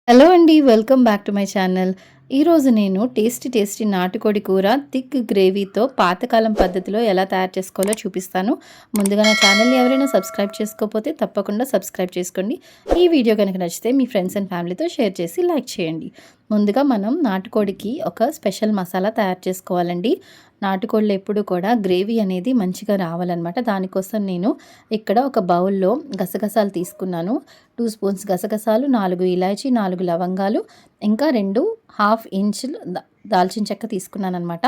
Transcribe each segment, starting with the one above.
Hello అండి. Welcome back to my channel. ఈరోజు నేను టేస్టీ నాటుకోడి కూర థిక్ గ్రేవీతో పాతకాలం పద్ధతిలో ఎలా తయారు చేసుకోవాలో చూపిస్తాను. ముందుగా నా ఛానల్‌ని ఎవరైనా సబ్స్క్రైబ్ చేసుకోకపోతే తప్పకుండా సబ్స్క్రైబ్ చేసుకోండి. ఈ వీడియో గనుక నచ్చితే మీ ఫ్రెండ్స్ అండ్ ఫ్యామిలీతో షేర్ చేసి లైక్ చేయండి. ముందుగా మనం నాటుకోడికి ఒక స్పెషల్ మసాలా తయారు చేసుకోవాలండి. నాటుకోళ్ళు ఎప్పుడు కూడా గ్రేవీ అనేది మంచిగా రావాలన్నమాట. దానికోసం నేను ఇక్కడ ఒక బౌల్‌లో గసగసాలు తీసుకున్నాను. 2 స్పూన్స్ గసగసాలు, 4 ఇలాచీ, 4 లవంగాలు, ఇంకా 2 హాఫ్ ఇంచులు దాల్చిన చెక్క తీసుకున్నాననమాట.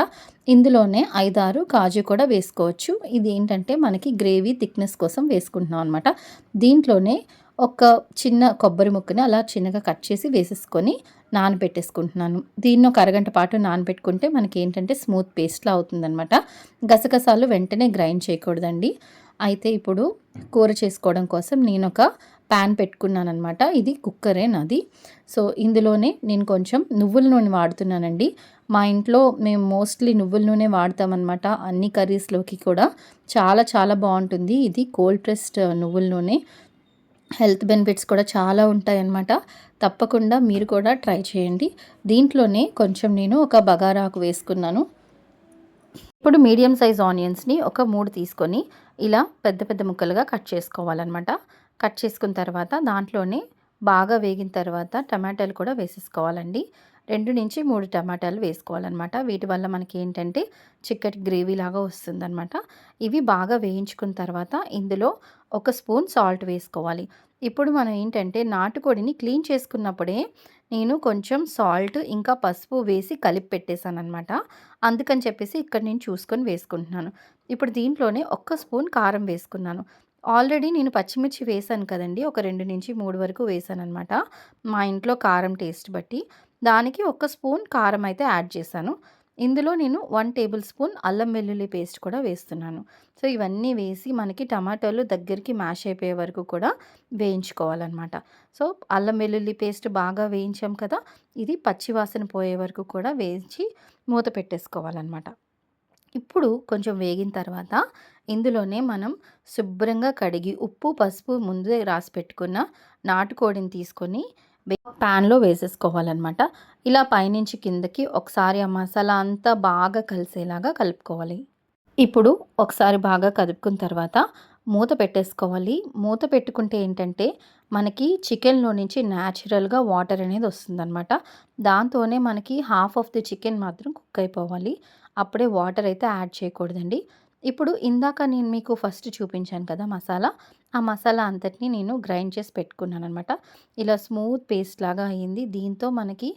ఇందులోనే 5, 6 కాజు కూడా వేసుకోవచ్చు. ఇది ఏంటంటే మనకి గ్రేవీ థిక్నెస్ కోసం వేసుకుంటున్నాం అనమాట. దీంట్లోనే ఒక చిన్న కొబ్బరి ముక్కని అలా చిన్నగా కట్ చేసి వేసేసుకొని నానబెట్టేసుకుంటున్నాను. దీన్ని ఒక అరగంట పాటు నానబెట్టుకుంటే మనకి ఏంటంటే స్మూత్ పేస్ట్‌లా అవుతుందనమాట. గసగసాలు వెంటనే గ్రైండ్ చేయకూడదండి. అయితే ఇప్పుడు కూర చేసుకోవడం కోసం నేనొక ప్యాన్ పెట్టుకున్నాననమాట. ఇది కుక్కరే నాది. సో, ఇందులోనే నేను కొంచెం నువ్వుల నూనె వాడుతున్నానండి. మా ఇంట్లో మేము మోస్ట్‌లీ నువ్వుల నూనె వాడతామనమాట. అన్ని కర్రీస్‌లోకి కూడా చాలా చాలా బావుంటుంది. ఇది కోల్డ్ ప్రెస్డ్ నువ్వుల నూనె. హెల్త్ బెనిఫిట్స్ కూడా చాలా ఉంటాయన్నమాట. తప్పకుండా మీరు కూడా ట్రై చేయండి. దీంట్లోనే కొంచెం నేను ఒక బగారాకు వేసుకున్నాను. ఇప్పుడు మీడియం సైజ్ ఆనియన్స్‌ని ఒక 3 తీసుకొని ఇలా పెద్ద పెద్ద ముక్కలుగా కట్ చేసుకోవాలన్నమాట. కట్ చేసుకున్న తర్వాత దాంట్లోనే బాగా వేగిన తర్వాత టమాటాలు కూడా వేసేసుకోవాలండి. 2-3 టమాటాలు వేసుకోవాలన్నమాట. వీటి వల్ల మనకి ఏంటంటే చిక్కటి గ్రేవీ లాగా వస్తుందన్నమాట. ఇవి బాగా వేయించుకున్న తర్వాత ఇందులో ఒక స్పూన్ సాల్ట్ వేసుకోవాలి. ఇప్పుడు మనం ఏంటంటే నాటుకోడిని క్లీన్ చేసుకున్నప్పుడే నేను కొంచెం సాల్ట్ ఇంకా పసుపు వేసి కలిపి పెట్టేశానన్నమాట. అందుకని చెప్పేసి ఇక్కడ నేను చూసుకొని వేసుకుంటున్నాను. ఇప్పుడు దీంట్లోనే ఒక్క స్పూన్ కారం వేసుకున్నాను. ఆల్రెడీ నేను పచ్చిమిర్చి వేశాను కదండీ! ఒక 2-3 వరకు వేశాననమాట. మా ఇంట్లో కారం టేస్ట్ బట్టి. దానికి ఒక స్పూన్ కారం అయితే యాడ్ చేశాను. ఇందులో నేను 1 టేబుల్ స్పూన్ అల్లం వెల్లుల్లి పేస్ట్ కూడా వేస్తున్నాను. సో, ఇవన్నీ వేసి మనకి టమాటాలు దగ్గరికి మ్యాష్ అయిపోయే వరకు కూడా వేయించుకోవాలనమాట. సో, అల్లం వెల్లుల్లి పేస్ట్ బాగా వేయించాం కదా! ఇది పచ్చి వాసన పోయే వరకు కూడా వేయించి మూత పెట్టేసుకోవాలనమాట. ఇప్పుడు కొంచెం వేగిన తర్వాత ఇందులోనే మనం శుభ్రంగా కడిగి ఉప్పు, పసుపు ముందే రాసి పెట్టుకున్న నాటుకోడిని తీసుకొని ప్యాన్‌లో వేసేసుకోవాలనమాట. ఇలా పైనుంచి కిందకి ఒకసారి ఆ మసాలా అంతా బాగా కలిసేలాగా కలుపుకోవాలి. ఇప్పుడు ఒకసారి బాగా కదుపుకున్న తర్వాత మూత పెట్టేసుకోవాలి. మూత పెట్టుకుంటే ఏంటంటే మనకి చికెన్‌లో నుంచి న్యాచురల్‌గా వాటర్ అనేది వస్తుందనమాట. దాంతోనే మనకి హాఫ్ ఆఫ్ ది చికెన్ మాత్రం కుక్ అయిపోవాలి. అప్పుడే వాటర్ అయితే యాడ్ చేయకూడదండి. ఇప్పుడు ఇందాక నేను మీకు ఫస్ట్ చూపించాను కదా మసాలా. ఆ మసాలా అంతటిని నేను గ్రైండ్ చేసి పెట్టుకున్నాననమాట. ఇలా స్మూత్ పేస్ట్ లాగా అయింది. దీంతో మనకి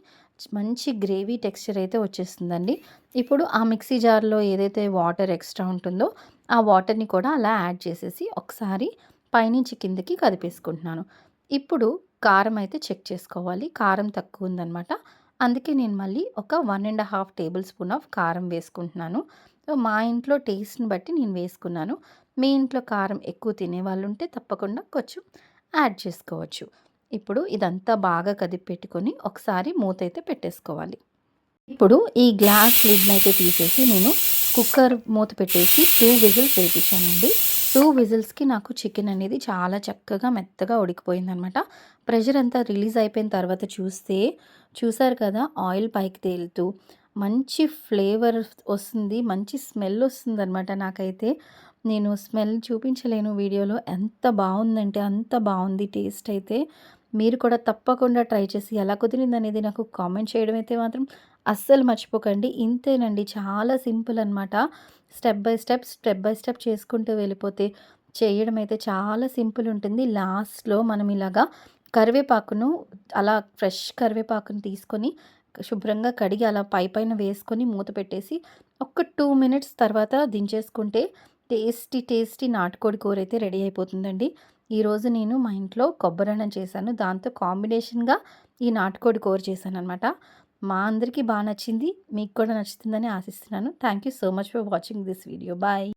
మంచి గ్రేవీ టెక్స్చర్ అయితే వచ్చేస్తుందండి. ఇప్పుడు ఆ మిక్సీ జార్‌లో ఏదైతే వాటర్ ఎక్స్ట్రా ఉంటుందో, ఆ వాటర్‌ని కూడా అలా యాడ్ చేసేసి ఒకసారి పైనుంచి కిందకి కదిపేసుకుంటున్నాను. ఇప్పుడు కారం అయితే చెక్ చేసుకోవాలి. కారం తక్కువ ఉందనమాట. అందుకే నేను మళ్ళీ ఒక 1 ½ టేబుల్ స్పూన్ ఆఫ్ కారం వేసుకుంటున్నాను. సో, మా ఇంట్లో టేస్ట్‌ని బట్టి నేను వేసుకున్నాను. మీ ఇంట్లో కారం ఎక్కువ తినేవాళ్ళుంటే తప్పకుండా కొంచెం యాడ్ చేసుకోవచ్చు. ఇప్పుడు ఇదంతా బాగా కదిపెట్టుకొని ఒకసారి మూతైతే పెట్టేసుకోవాలి. ఇప్పుడు ఈ గ్లాస్ లిడ్‌నైతే తీసేసి నేను కుక్కర్ మూత పెట్టేసి 2 విజిల్స్ వేపించానండి. 2 విజిల్స్‌కి నాకు చికెన్ అనేది చాలా చక్కగా మెత్తగా ఉడికిపోయిందనమాట. ప్రెషర్ అంతా రిలీజ్ అయిపోయిన తర్వాత చూస్తే చూసారు కదా! ఆయిల్ పైకి తేలుతూ మంచి ఫ్లేవర్ వస్తుంది. మంచి స్మెల్ వస్తుందనమాట నాకైతే. నేను స్మెల్ చూపించలేను వీడియోలో. ఎంత బావుందంటే అంత బావుంది టేస్ట్ అయితే. మీరు కూడా తప్పకుండా ట్రై చేసి ఎలా కుదిరిందనేది నాకు కామెంట్ చేయడం అయితే మాత్రం అస్సలు మర్చిపోకండి. ఇంతేనండి, చాలా సింపుల్ అనమాట. స్టెప్ బై స్టెప్ చేసుకుంటూ వెళ్ళిపోతే చేయడం అయితే చాలా సింపుల్ ఉంటుంది. లాస్ట్‌లో మనం ఇలాగా కరివేపాకును అలా ఫ్రెష్ కరివేపాకుని తీసుకొని శుభ్రంగా కడిగి అలా పైన వేసుకొని మూత పెట్టేసి ఒక 2 మినిట్స్ తర్వాత దించేసుకుంటే టేస్టీ నాటుకోడి కూర అయితే రెడీ అయిపోతుందండి. ఈరోజు నేను మా ఇంట్లో కొబ్బరన్నం చేశాను. దాంతో కాంబినేషన్‌గా ఈ నాటుకోడి కూర చేశాననమాట. మా అందరికీ నచ్చింది. మీకు కూడా నచ్చుతుందని ఆశిస్తున్నాను. Thank you so much for watching this video. Bye.